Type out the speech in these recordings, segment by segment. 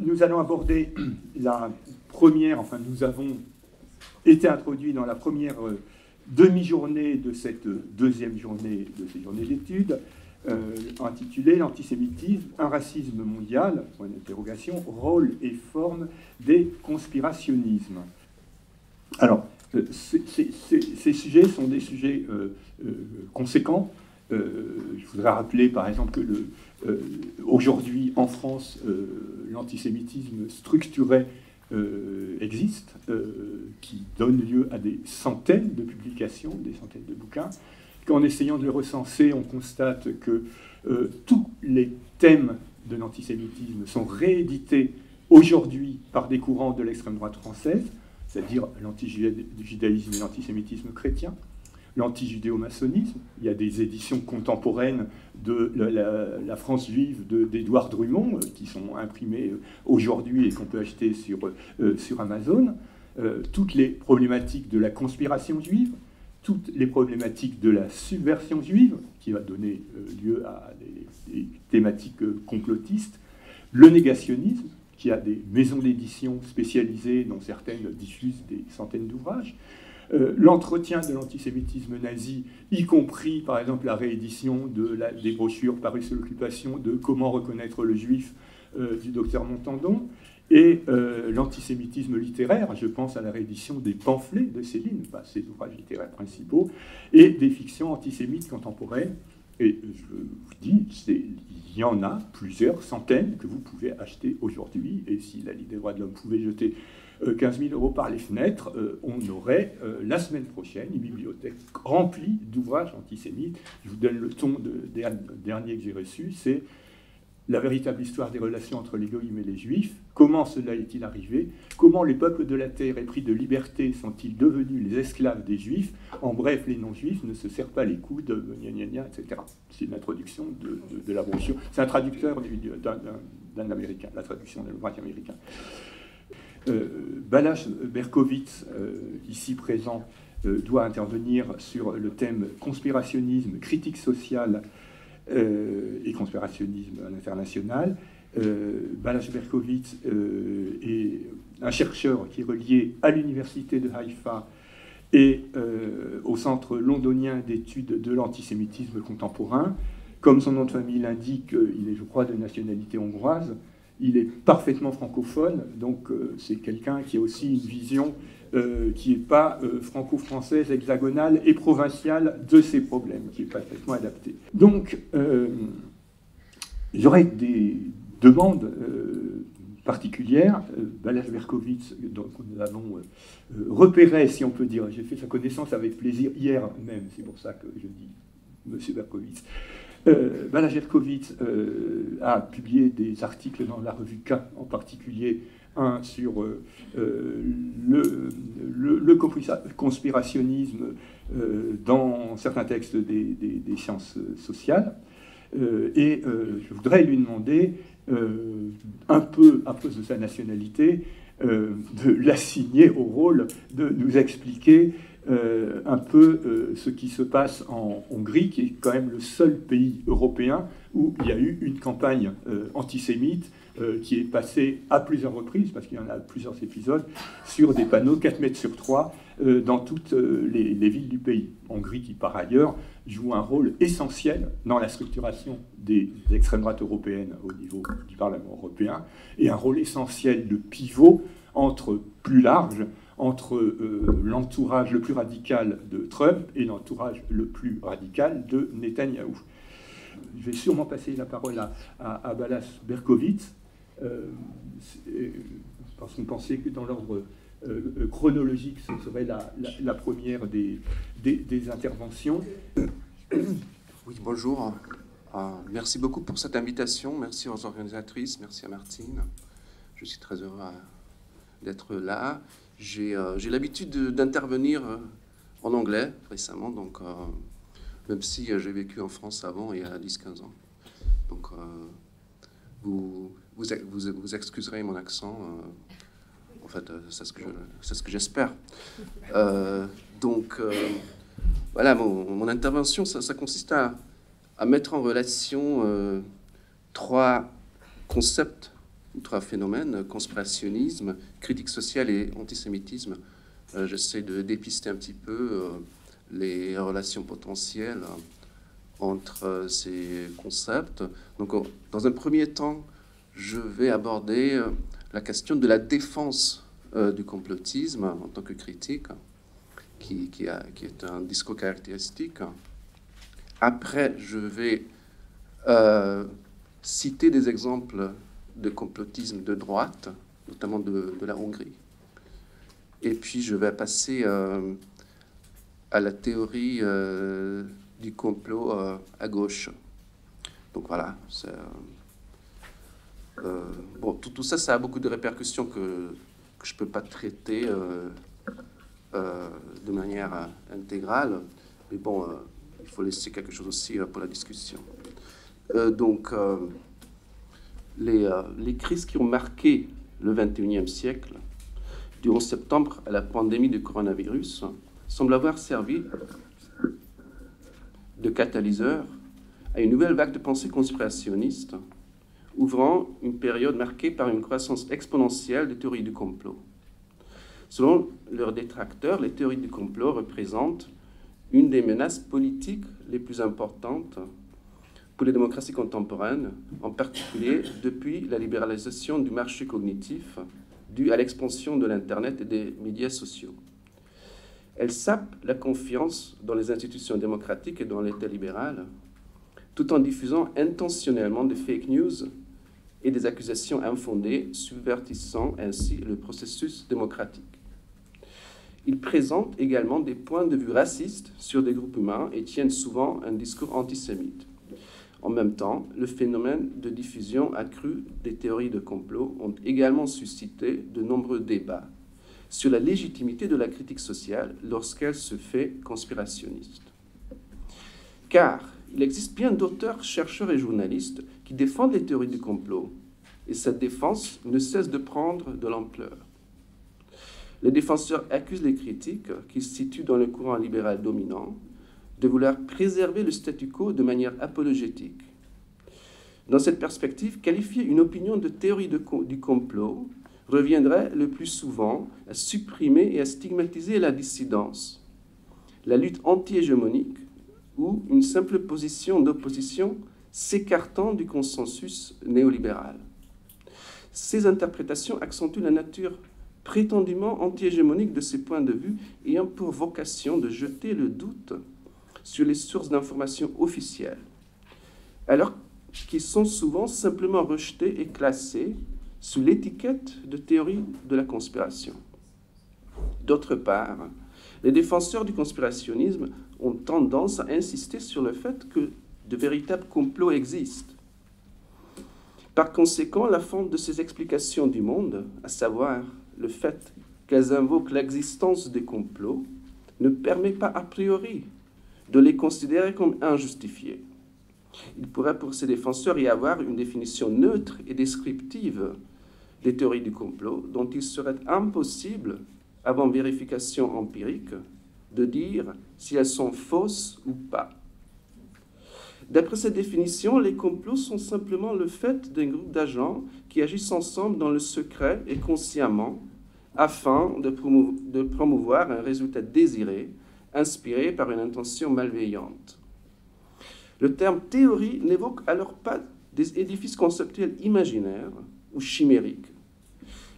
Nous allons aborder la première, enfin nous avons été introduits dans la première demi-journée de cette deuxième journée de ces journées d'études, intitulée L'antisémitisme, un racisme mondial, point d'interrogation, rôle et forme des conspirationnismes. Alors, ces sujets sont des sujets conséquents. Je voudrais rappeler par exemple que aujourd'hui en France, l'antisémitisme structuré existe, qui donne lieu à des centaines de publications, des centaines de bouquins, qu'en essayant de les recenser, on constate que tous les thèmes de l'antisémitisme sont réédités aujourd'hui par des courants de l'extrême droite française, c'est-à-dire l'antijudaïsme et l'antisémitisme chrétien, l'anti-judéo-maçonnisme. Il y a des éditions contemporaines de la France juive d'Édouard Drummond qui sont imprimées aujourd'hui et qu'on peut acheter sur Amazon. Toutes les problématiques de la conspiration juive, toutes les problématiques de la subversion juive, qui va donner lieu à des thématiques complotistes, le négationnisme, qui a des maisons d'édition spécialisées, dont certaines diffusent des centaines d'ouvrages, l'entretien de l'antisémitisme nazi, y compris par exemple la réédition des brochures parues sur l'occupation de Comment reconnaître le juif du docteur Montandon, et l'antisémitisme littéraire, je pense à la réédition des pamphlets de Céline, ses ouvrages littéraires principaux, et des fictions antisémites contemporaines. Et je vous dis, il y en a plusieurs centaines que vous pouvez acheter aujourd'hui, et si la Ligue des droits de l'homme pouvait jeter 15 000 € par les fenêtres, on aurait la semaine prochaine une bibliothèque remplie d'ouvrages antisémites. Je vous donne le ton dernier que j'ai reçu, c'est la véritable histoire des relations entre les goïms et les juifs. Comment cela est-il arrivé? Comment les peuples de la terre épris de liberté sont-ils devenus les esclaves des juifs? En bref, les non-juifs ne se serrent pas les coudes, gna gna gna, etc. C'est une introduction de la brochure. C'est un traducteur d'un Américain, la traduction d'un ouvrage américain. Balázs Berkowitz, ici présent, doit intervenir sur le thème conspirationnisme, critique sociale et conspirationnisme à l'international. Balázs Berkowitz est un chercheur qui est relié à l'université de Haïfa et au Centre londonien d'études de l'antisémitisme contemporain. Comme son nom de famille l'indique, il est, je crois, de nationalité hongroise. Il est parfaitement francophone, donc c'est quelqu'un qui a aussi une vision qui n'est pas franco-française, hexagonale et provinciale de ces problèmes, qui est parfaitement adaptée. Donc, j'aurais des demandes particulières. Balázs Berkowitz, donc nous avons repéré, si on peut dire, j'ai fait sa connaissance avec plaisir hier même, c'est pour ça que je dis Monsieur Berkowitz. Balázs Berkowitz a publié des articles dans la revue K, en particulier un sur le conspirationnisme dans certains textes des sciences sociales. Et je voudrais lui demander, un peu à cause de sa nationalité, de l'assigner au rôle de nous expliquer un peu ce qui se passe en Hongrie, qui est quand même le seul pays européen où il y a eu une campagne antisémite qui est passée à plusieurs reprises, parce qu'il y en a plusieurs épisodes, sur des panneaux 4 mètres sur 3 dans toutes les villes du pays. Hongrie qui, par ailleurs, joue un rôle essentiel dans la structuration des extrêmes droites européennes au niveau du Parlement européen, et un rôle essentiel de pivot plus large, entre l'entourage le plus radical de Trump et l'entourage le plus radical de Netanyahou. Je vais sûrement passer la parole à Balázs Berkowitz, parce qu'on pensait que dans l'ordre chronologique, ce serait la première des interventions. Oui, bonjour. Merci beaucoup pour cette invitation. Merci aux organisatrices, merci à Martine. Je suis très heureux d'être là. J'ai l'habitude d'intervenir en anglais récemment, donc même si j'ai vécu en France avant, il y a 10-15 ans. Donc vous excuserez mon accent. En fait, c'est ce que j'espère. Voilà, mon intervention, ça consiste à mettre en relation trois concepts trois phénomènes, conspirationnisme, critique sociale et antisémitisme. J'essaie de dépister un petit peu les relations potentielles entre ces concepts. Donc, dans un premier temps, je vais aborder la question de la défense du complotisme en tant que critique, qui est un discours caractéristique. Après, je vais citer des exemples de complotisme de droite, notamment de la Hongrie. Et puis, je vais passer à la théorie du complot à gauche. Donc voilà, bon, tout ça, ça a beaucoup de répercussions que je ne peux pas traiter de manière intégrale. Mais bon, il faut laisser quelque chose aussi pour la discussion. Donc, les crises qui ont marqué le XXIe siècle, du 11 septembre à la pandémie du coronavirus, semblent avoir servi de catalyseur à une nouvelle vague de pensée conspirationniste, ouvrant une période marquée par une croissance exponentielle des théories du complot. Selon leurs détracteurs, les théories du complot représentent une des menaces politiques les plus importantes pour les démocraties contemporaines, en particulier depuis la libéralisation du marché cognitif due à l'expansion de l'Internet et des médias sociaux. Elles sapent la confiance dans les institutions démocratiques et dans l'État libéral, tout en diffusant intentionnellement des fake news et des accusations infondées, subvertissant ainsi le processus démocratique. Ils présentent également des points de vue racistes sur des groupes humains et tiennent souvent un discours antisémite. En même temps, le phénomène de diffusion accrue des théories de complot ont également suscité de nombreux débats sur la légitimité de la critique sociale lorsqu'elle se fait conspirationniste. Car il existe bien d'auteurs, chercheurs et journalistes qui défendent les théories du complot, et cette défense ne cesse de prendre de l'ampleur. Les défenseurs accusent les critiques, qui se situent dans le courant libéral dominant, de vouloir préserver le statu quo de manière apologétique. Dans cette perspective, qualifier une opinion de théorie du complot reviendrait le plus souvent à supprimer et à stigmatiser la dissidence, la lutte anti-hégémonique ou une simple position d'opposition s'écartant du consensus néolibéral. Ces interprétations accentuent la nature prétendument anti-hégémonique de ces points de vue ayant pour vocation de jeter le doute sur les sources d'information officielles, alors qu'ils sont souvent simplement rejetés et classés sous l'étiquette de théorie de la conspiration. D'autre part, les défenseurs du conspirationnisme ont tendance à insister sur le fait que de véritables complots existent. Par conséquent, la forme de ces explications du monde, à savoir le fait qu'elles invoquent l'existence des complots, ne permet pas a priori de les considérer comme injustifiés. Il pourrait pour ces défenseurs y avoir une définition neutre et descriptive des théories du complot dont il serait impossible, avant vérification empirique, de dire si elles sont fausses ou pas. D'après cette définition, les complots sont simplement le fait d'un groupe d'agents qui agissent ensemble dans le secret et consciemment afin de promouvoir un résultat désiré, inspiré par une intention malveillante. Le terme théorie n'évoque alors pas des édifices conceptuels imaginaires ou chimériques,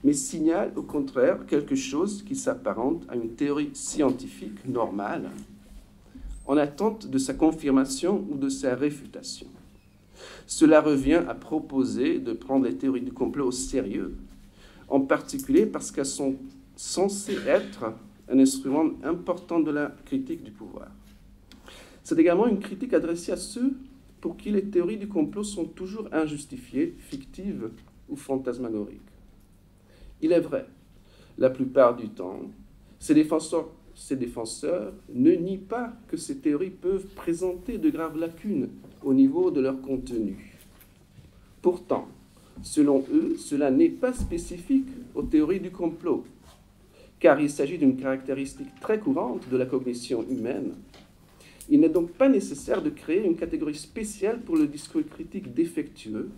mais signale au contraire quelque chose qui s'apparente à une théorie scientifique normale, en attente de sa confirmation ou de sa réfutation. Cela revient à proposer de prendre les théories du complot au sérieux, en particulier parce qu'elles sont censées être un instrument important de la critique du pouvoir. C'est également une critique adressée à ceux pour qui les théories du complot sont toujours injustifiées, fictives ou fantasmagoriques. Il est vrai, la plupart du temps, ces défenseurs ne nient pas que ces théories peuvent présenter de graves lacunes au niveau de leur contenu. Pourtant, selon eux, cela n'est pas spécifique aux théories du complot, car il s'agit d'une caractéristique très courante de la cognition humaine. Il n'est donc pas nécessaire de créer une catégorie spéciale pour le discours critique défectueux,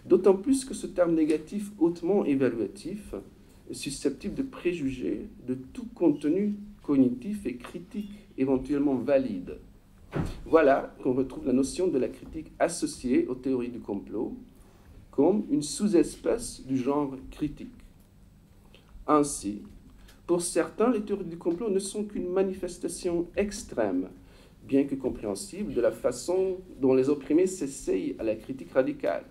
D'autant plus que ce terme négatif hautement évaluatif est susceptible de préjuger de tout contenu cognitif et critique éventuellement valide. Voilà qu'on retrouve la notion de la critique associée aux théories du complot comme une sous-espèce du genre critique. Ainsi, pour certains, les théories du complot ne sont qu'une manifestation extrême, bien que compréhensible, de la façon dont les opprimés s'essayent à la critique radicale.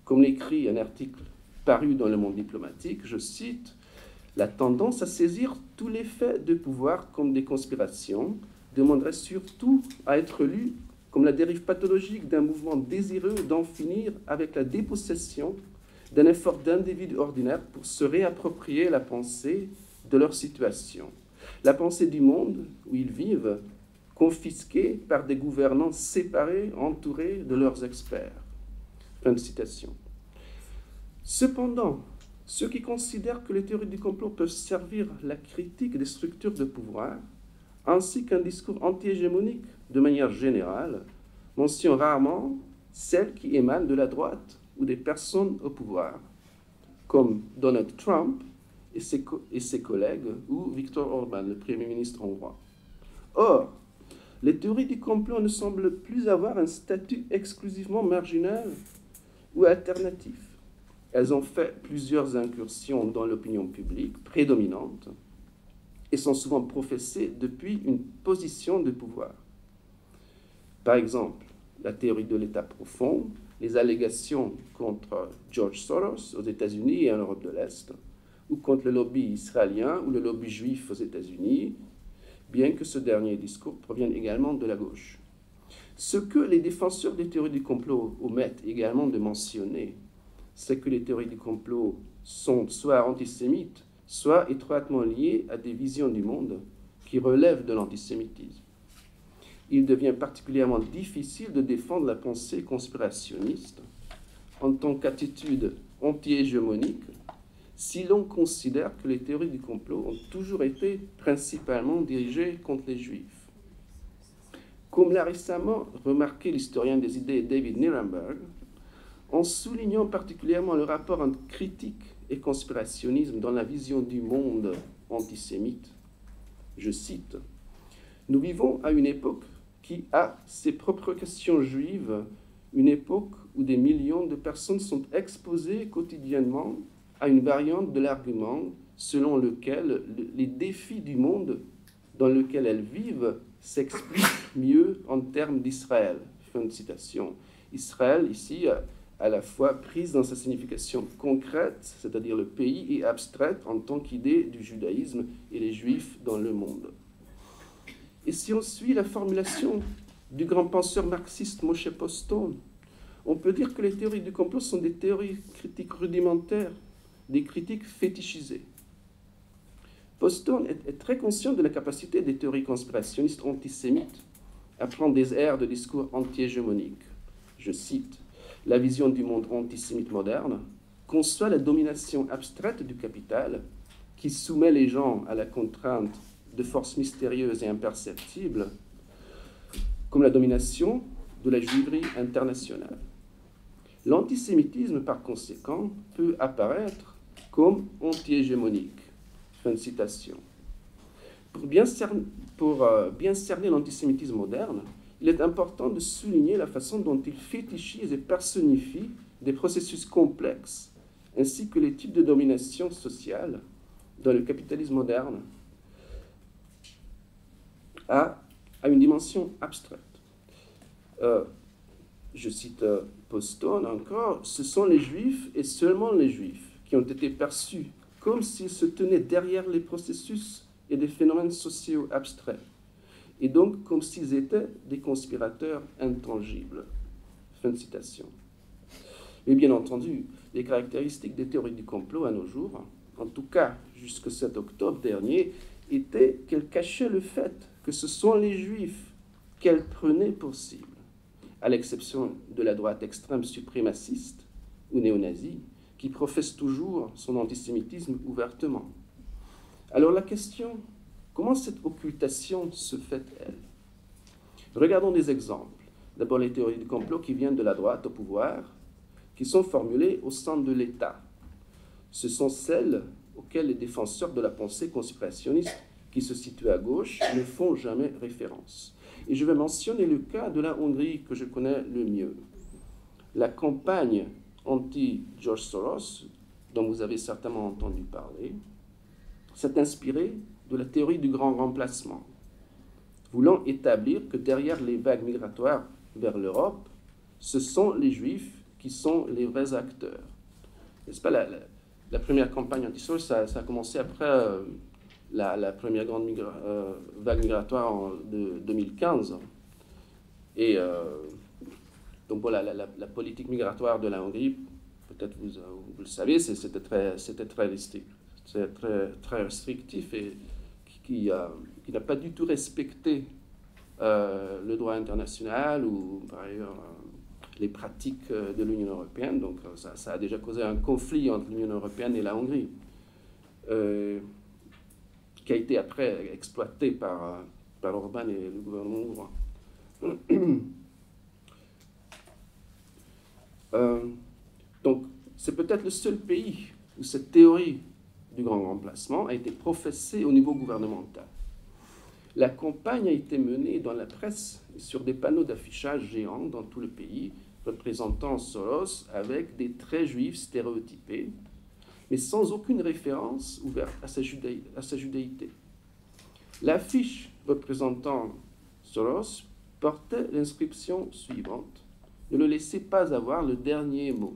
Comme l'écrit un article paru dans Le Monde diplomatique, je cite, « La tendance à saisir tous les faits de pouvoir comme des conspirations demanderait surtout à être lue comme la dérive pathologique d'un mouvement désireux d'en finir avec la dépossession d'un effort d'individus ordinaires pour se réapproprier la pensée de leur situation, la pensée du monde où ils vivent, confisquée par des gouvernants séparés, entourés de leurs experts. » Fin de citation. Cependant, ceux qui considèrent que les théories du complot peuvent servir la critique des structures de pouvoir, ainsi qu'un discours anti-hégémonique de manière générale, mentionnent rarement celles qui émanent de la droite ou des personnes au pouvoir, comme Donald Trump et ses collègues, ou Viktor Orban, le Premier ministre hongrois. Or, les théories du complot ne semblent plus avoir un statut exclusivement marginal ou alternatif. Elles ont fait plusieurs incursions dans l'opinion publique prédominante et sont souvent professées depuis une position de pouvoir. Par exemple, la théorie de l'État profond, les allégations contre George Soros aux États-Unis et en Europe de l'Est, ou contre le lobby israélien ou le lobby juif aux États-Unis, bien que ce dernier discours provienne également de la gauche. Ce que les défenseurs des théories du complot omettent également de mentionner, c'est que les théories du complot sont soit antisémites, soit étroitement liées à des visions du monde qui relèvent de l'antisémitisme. Il devient particulièrement difficile de défendre la pensée conspirationniste en tant qu'attitude anti-hégémonique si l'on considère que les théories du complot ont toujours été principalement dirigées contre les Juifs. Comme l'a récemment remarqué l'historien des idées David Nirenberg, en soulignant particulièrement le rapport entre critique et conspirationnisme dans la vision du monde antisémite, je cite, « Nous vivons à une époque qui a ses propres questions juives, une époque où des millions de personnes sont exposées quotidiennement à une variante de l'argument selon lequel les défis du monde dans lequel elles vivent s'expliquent mieux en termes d'Israël. » Fin de citation. Israël, ici, à la fois prise dans sa signification concrète, c'est-à-dire le pays, et abstraite en tant qu'idée du judaïsme et les juifs dans le monde. Et si on suit la formulation du grand penseur marxiste Moshe Postone, on peut dire que les théories du complot sont des théories critiques rudimentaires, des critiques fétichisées. Postone est très conscient de la capacité des théories conspirationnistes antisémites à prendre des airs de discours anti-hégémoniques. Je cite, « La vision du monde antisémite moderne conçoit la domination abstraite du capital qui soumet les gens à la contrainte de forces mystérieuses et imperceptibles, comme la domination de la juiverie internationale. L'antisémitisme, par conséquent, peut apparaître comme anti-hégémonique. » Fin de citation. Pour bien cerner l'antisémitisme moderne, il est important de souligner la façon dont il fétichise et personnifie des processus complexes, ainsi que les types de domination sociale dans le capitalisme moderne, à une dimension abstraite. Je cite Postone encore, « Ce sont les Juifs et seulement les Juifs qui ont été perçus comme s'ils se tenaient derrière les processus et des phénomènes sociaux abstraits, et donc comme s'ils étaient des conspirateurs intangibles. » Fin de citation. Mais bien entendu, les caractéristiques des théories du complot à nos jours, en tout cas jusqu'au 7 octobre dernier, étaient qu'elles cachaient le fait que ce sont les Juifs qu'elles prenaient pour cible, à l'exception de la droite extrême suprémaciste ou néo-nazie, qui professe toujours son antisémitisme ouvertement. Alors la question, comment cette occultation se fait-elle? Regardons des exemples. D'abord les théories du complot qui viennent de la droite au pouvoir, qui sont formulées au sein de l'État. Ce sont celles auxquelles les défenseurs de la pensée conspirationniste qui se situent à gauche ne font jamais référence. Et je vais mentionner le cas de la Hongrie que je connais le mieux. La campagne anti-George Soros, dont vous avez certainement entendu parler, s'est inspirée de la théorie du grand remplacement, voulant établir que derrière les vagues migratoires vers l'Europe, ce sont les Juifs qui sont les vrais acteurs. N'est-ce pas, la première campagne anti-Soros, ça a commencé après la première grande vague migratoire de 2015. Et donc voilà, la politique migratoire de la Hongrie, peut-être vous le savez, c'était très restrictif et qui n'a pas du tout respecté le droit international ou par ailleurs les pratiques de l'Union européenne. Donc ça a déjà causé un conflit entre l'Union européenne et la Hongrie, qui a été après exploité par Orbán et le gouvernement hongrois. Donc c'est peut-être le seul pays où cette théorie du grand remplacement a été professée au niveau gouvernemental. La campagne a été menée dans la presse et sur des panneaux d'affichage géants dans tout le pays, représentant Soros avec des traits juifs stéréotypés, mais sans aucune référence ouverte à sa judaïté. L'affiche représentant Soros portait l'inscription suivante: « Ne le laissez pas avoir le dernier mot ».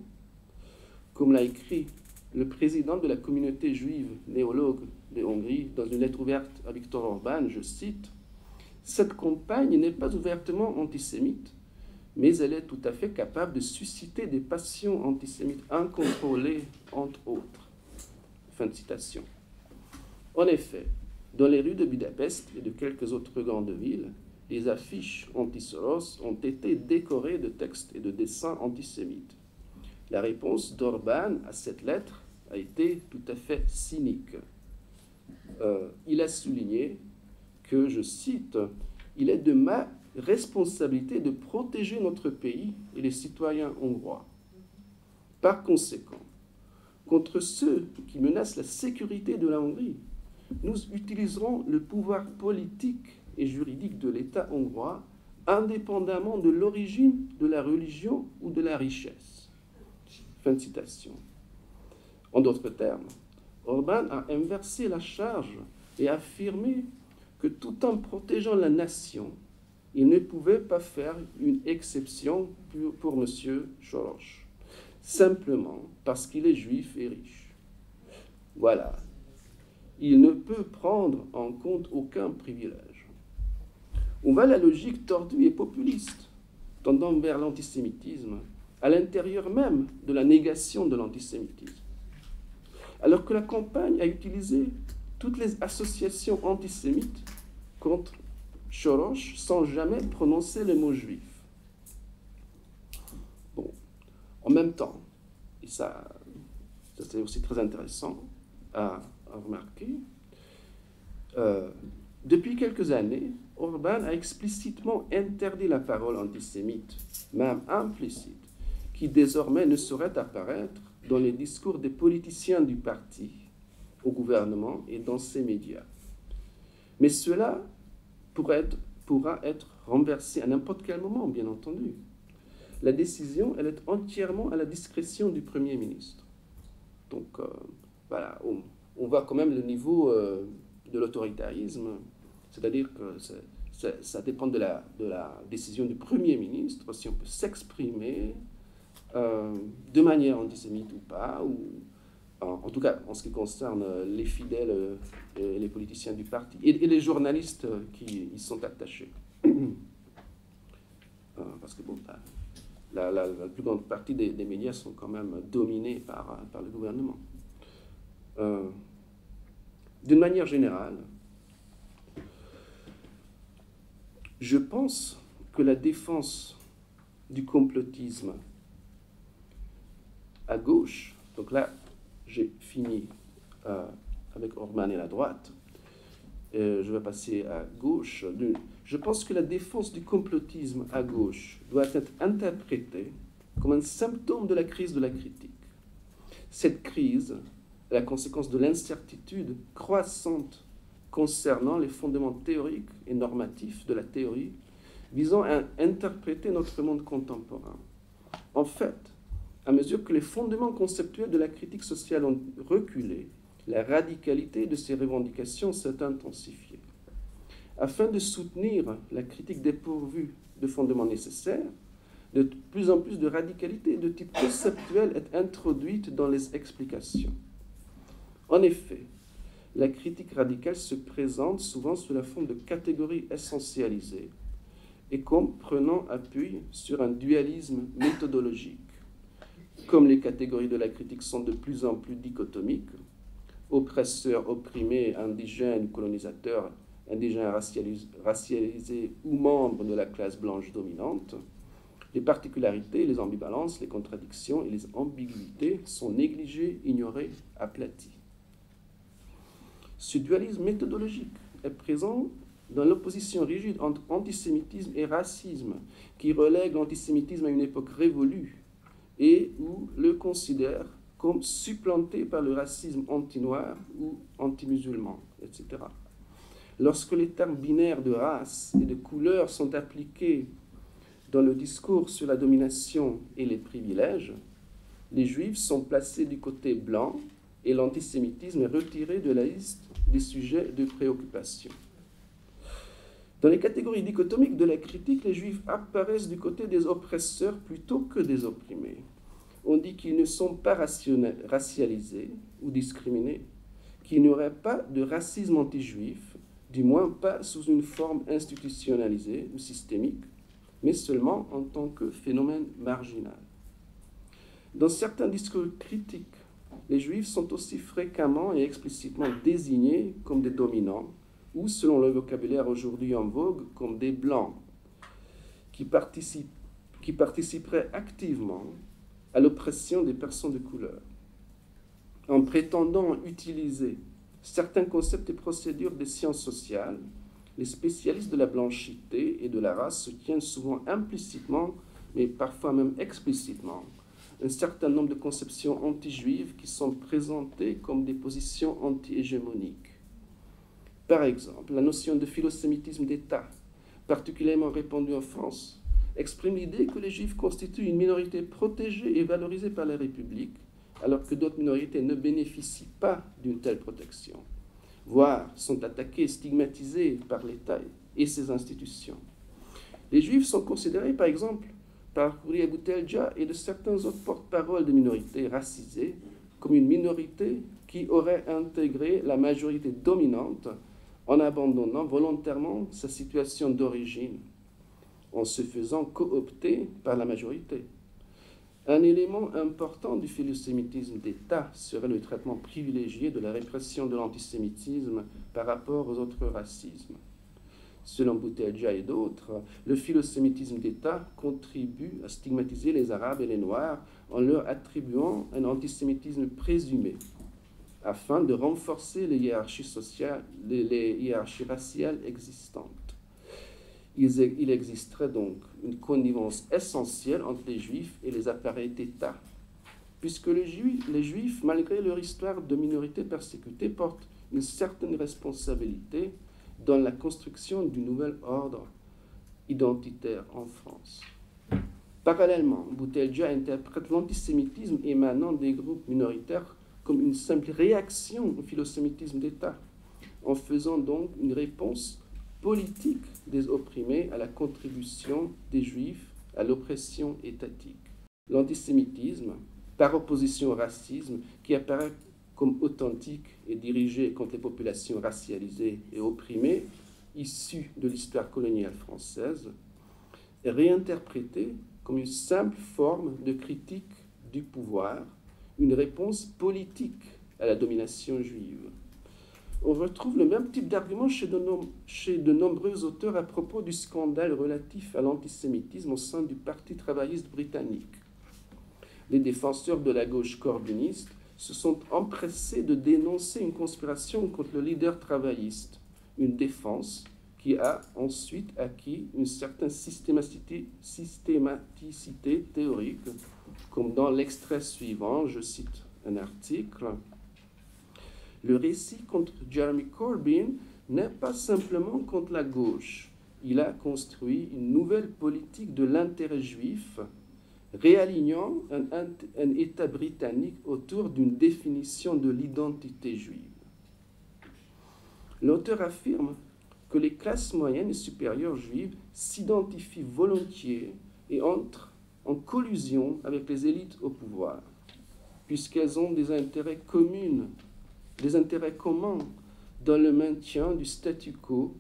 Comme l'a écrit le président de la communauté juive néologue de Hongrie dans une lettre ouverte à Viktor Orbán, je cite, « Cette campagne n'est pas ouvertement antisémite, mais elle est tout à fait capable de susciter des passions antisémites incontrôlées, entre autres. » Fin de citation. En effet, dans les rues de Budapest et de quelques autres grandes villes, les affiches anti-Soros ont été décorées de textes et de dessins antisémites. La réponse d'Orbán à cette lettre a été tout à fait cynique. Il a souligné que, je cite, « Il est de ma responsabilité de protéger notre pays et les citoyens hongrois. Par conséquent, contre ceux qui menacent la sécurité de la Hongrie, nous utiliserons le pouvoir politique et juridique de l'État hongrois, indépendamment de l'origine, de la religion ou de la richesse. » Fin de citation. En d'autres termes, Orbán a inversé la charge et affirmé que tout en protégeant la nation, il ne pouvait pas faire une exception pour M. Soros, simplement parce qu'il est juif et riche. Voilà. Il ne peut prendre en compte aucun privilège. On voit la logique tordue et populiste, tendant vers l'antisémitisme, à l'intérieur même de la négation de l'antisémitisme. Alors que la campagne a utilisé toutes les associations antisémites contre Soros sans jamais prononcer le mot juif. Bon, en même temps, et ça c'est aussi très intéressant à remarquer, depuis quelques années, Orbán a explicitement interdit la parole antisémite, même implicite, qui désormais ne saurait apparaître dans les discours des politiciens du parti, au gouvernement et dans ses médias. Mais cela pourra être renversé à n'importe quel moment, bien entendu. La décision, elle est entièrement à la discrétion du Premier ministre. Donc, voilà, on voit quand même le niveau de l'autoritarisme, c'est-à-dire que ça dépend de la décision du Premier ministre, si on peut s'exprimer de manière antisémite ou pas, ou en tout cas en ce qui concerne les fidèles et les politiciens du parti et les journalistes qui y sont attachés. Parce que bon, la plus grande partie des médias sont quand même dominés par le gouvernement. D'une manière générale, je pense que la défense du complotisme à gauche, donc là j'ai fini avec Orbán et la droite, je vais passer à gauche. Je pense que la défense du complotisme à gauche doit être interprétée comme un symptôme de la crise de la critique. Cette crise est la conséquence de l'incertitude croissante concernant les fondements théoriques et normatifs de la théorie visant à interpréter notre monde contemporain. En fait, à mesure que les fondements conceptuels de la critique sociale ont reculé, la radicalité de ces revendications s'est intensifiée. Afin de soutenir la critique dépourvue de fondements nécessaires, de plus en plus de radicalité de type conceptuel est introduite dans les explications. En effet, la critique radicale se présente souvent sous la forme de catégories essentialisées et comme prenant appui sur un dualisme méthodologique. Comme les catégories de la critique sont de plus en plus dichotomiques, oppresseurs, opprimés, indigènes, colonisateurs, indigènes racialisés ou membres de la classe blanche dominante, les particularités, les ambivalences, les contradictions et les ambiguïtés sont négligées, ignorées, aplaties. Ce dualisme méthodologique est présent dans l'opposition rigide entre antisémitisme et racisme, qui relègue l'antisémitisme à une époque révolue et où le considère comme supplanté par le racisme anti-noir ou anti-musulman, etc. Lorsque les termes binaires de race et de couleur sont appliqués dans le discours sur la domination et les privilèges, les Juifs sont placés du côté blanc et l'antisémitisme est retiré de la liste des sujets de préoccupation. Dans les catégories dichotomiques de la critique, les Juifs apparaissent du côté des oppresseurs plutôt que des opprimés. On dit qu'ils ne sont pas racialisés ou discriminés, qu'il n'y aurait pas de racisme anti-juif, du moins pas sous une forme institutionnalisée ou systémique, mais seulement en tant que phénomène marginal. Dans certains discours critiques, les Juifs sont aussi fréquemment et explicitement désignés comme des dominants, ou, selon le vocabulaire aujourd'hui en vogue, comme des Blancs, qui participeraient activement à l'oppression des personnes de couleur. En prétendant utiliser certains concepts et procédures des sciences sociales, les spécialistes de la blanchité et de la race se tiennent souvent implicitement, mais parfois même explicitement, un certain nombre de conceptions anti-juives qui sont présentées comme des positions anti-hégémoniques. Par exemple, la notion de philosémitisme d'État, particulièrement répandue en France, exprime l'idée que les Juifs constituent une minorité protégée et valorisée par la République, alors que d'autres minorités ne bénéficient pas d'une telle protection, voire sont attaqués et stigmatisés par l'État et ses institutions. Les Juifs sont considérés, par exemple, par Khoury Boutelja et de certains autres porte-paroles de minorités racisées, comme une minorité qui aurait intégré la majorité dominante en abandonnant volontairement sa situation d'origine, en se faisant coopter par la majorité. Un élément important du philosémitisme d'État serait le traitement privilégié de la répression de l'antisémitisme par rapport aux autres racismes. Selon Boutelja et d'autres, le philosémitisme d'État contribue à stigmatiser les Arabes et les Noirs en leur attribuant un antisémitisme présumé, afin de renforcer les hiérarchies sociales, les hiérarchies raciales existantes. Il existerait donc une connivence essentielle entre les Juifs et les appareils d'État, puisque les Juifs, malgré leur histoire de minorité persécutée, portent une certaine responsabilité dans la construction du nouvel ordre identitaire en France. Parallèlement, Boutelja interprète l'antisémitisme émanant des groupes minoritaires comme une simple réaction au philosémitisme d'État, en faisant donc une réponse politique des opprimés à la contribution des Juifs à l'oppression étatique. L'antisémitisme, par opposition au racisme, qui apparaît comme authentique et dirigé contre les populations racialisées et opprimées, issues de l'histoire coloniale française, est réinterprété comme une simple forme de critique du pouvoir, une réponse politique à la domination juive. On retrouve le même type d'argument chez de nombreux auteurs à propos du scandale relatif à l'antisémitisme au sein du Parti travailliste britannique. Les défenseurs de la gauche corbyniste se sont empressés de dénoncer une conspiration contre le leader travailliste, une défense qui a ensuite acquis une certaine systématicité théorique, comme dans l'extrait suivant, je cite un article. Le récit contre Jeremy Corbyn n'est pas simplement contre la gauche. Il a construit une nouvelle politique de l'intérêt juif, réalignant un État britannique autour d'une définition de l'identité juive. L'auteur affirme que les classes moyennes et supérieures juives s'identifient volontiers et entrent en collusion avec les élites au pouvoir, puisqu'elles ont des intérêts communs dans le maintien du statu quo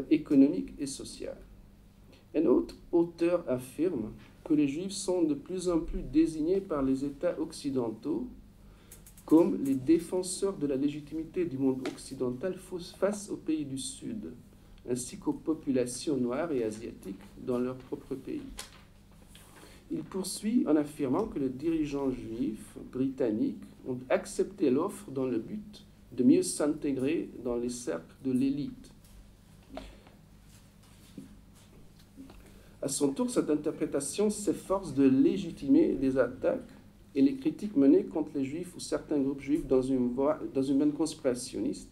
économique et social. Un autre auteur affirme que les Juifs sont de plus en plus désignés par les États occidentaux comme les défenseurs de la légitimité du monde occidental face aux pays du Sud, ainsi qu'aux populations noires et asiatiques dans leur propre pays. Il poursuit en affirmant que les dirigeants juifs britanniques ont accepté l'offre dans le but de mieux s'intégrer dans les cercles de l'élite. À son tour, cette interprétation s'efforce de légitimer les attaques et les critiques menées contre les Juifs ou certains groupes juifs dans une veine conspirationniste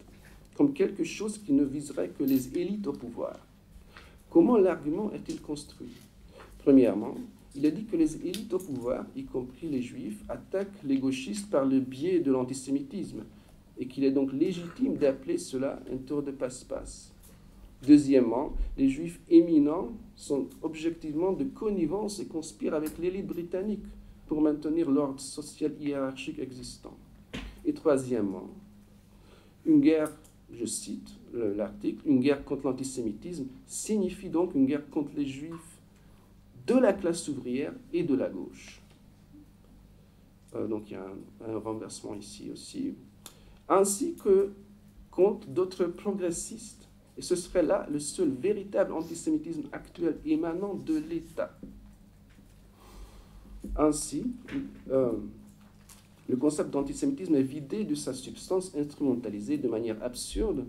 comme quelque chose qui ne viserait que les élites au pouvoir. Comment l'argument est-il construit? Premièrement, il est dit que les élites au pouvoir, y compris les Juifs, attaquent les gauchistes par le biais de l'antisémitisme et qu'il est donc légitime d'appeler cela un tour de passe-passe. Deuxièmement, les Juifs éminents sont objectivement de connivence et conspirent avec l'élite britannique pour maintenir l'ordre social hiérarchique existant. Et troisièmement, une guerre, je cite l'article, une guerre contre l'antisémitisme signifie donc une guerre contre les Juifs de la classe ouvrière et de la gauche. Donc il y a un renversement ici aussi, ainsi que contre d'autres progressistes. Et ce serait là le seul véritable antisémitisme actuel émanant de l'État. Ainsi, le concept d'antisémitisme est vidé de sa substance, instrumentalisé de manière absurde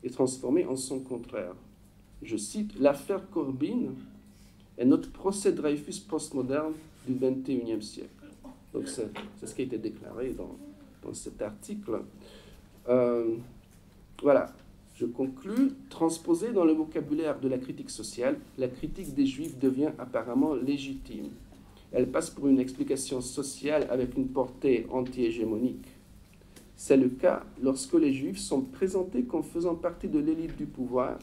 et transformé en son contraire. Je cite, « L'affaire Corbyn est notre procès Dreyfus postmoderne du XXIe siècle. » Donc c'est ce qui a été déclaré dans cet article. Voilà, je conclus. Transposé dans le vocabulaire de la critique sociale, la critique des Juifs devient apparemment légitime. Elle passe pour une explication sociale avec une portée anti-hégémonique. C'est le cas lorsque les Juifs sont présentés comme faisant partie de l'élite du pouvoir,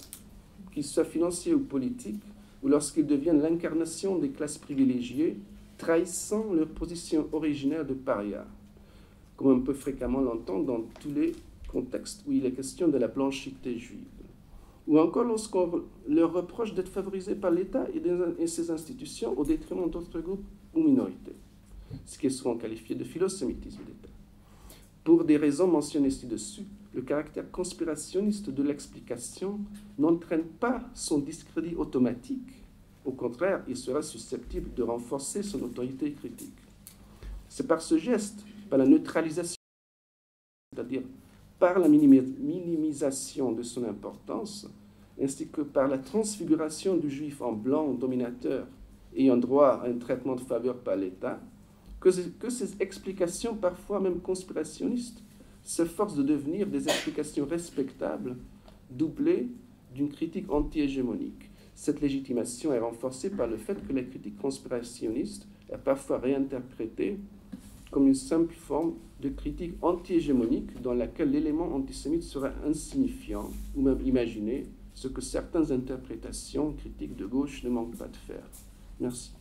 qu'ils soient financiers ou politiques, ou lorsqu'ils deviennent l'incarnation des classes privilégiées, trahissant leur position originaire de paria, comme on peut fréquemment l'entendre dans tous les contextes où il est question de la blanchité juive. Ou encore lorsqu'on leur reproche d'être favorisés par l'État et ses institutions au détriment d'autres groupes ou minorités, ce qui est souvent qualifié de philosémitisme d'État. Pour des raisons mentionnées ci-dessus, le caractère conspirationniste de l'explication n'entraîne pas son discrédit automatique. Au contraire, il sera susceptible de renforcer son autorité critique. C'est par ce geste, par la neutralisation, c'est-à-dire par la minimisation de son importance, ainsi que par la transfiguration du juif en blanc dominateur ayant droit à un traitement de faveur par l'État, que ces explications, parfois même conspirationnistes, s'efforcent de devenir des explications respectables, doublées d'une critique anti-hégémonique. Cette légitimation est renforcée par le fait que la critique conspirationniste est parfois réinterprétée comme une simple forme de critique anti-hégémonique dans laquelle l'élément antisémite sera insignifiant ou même imaginé, ce que certaines interprétations critiques de gauche ne manquent pas de faire. Merci.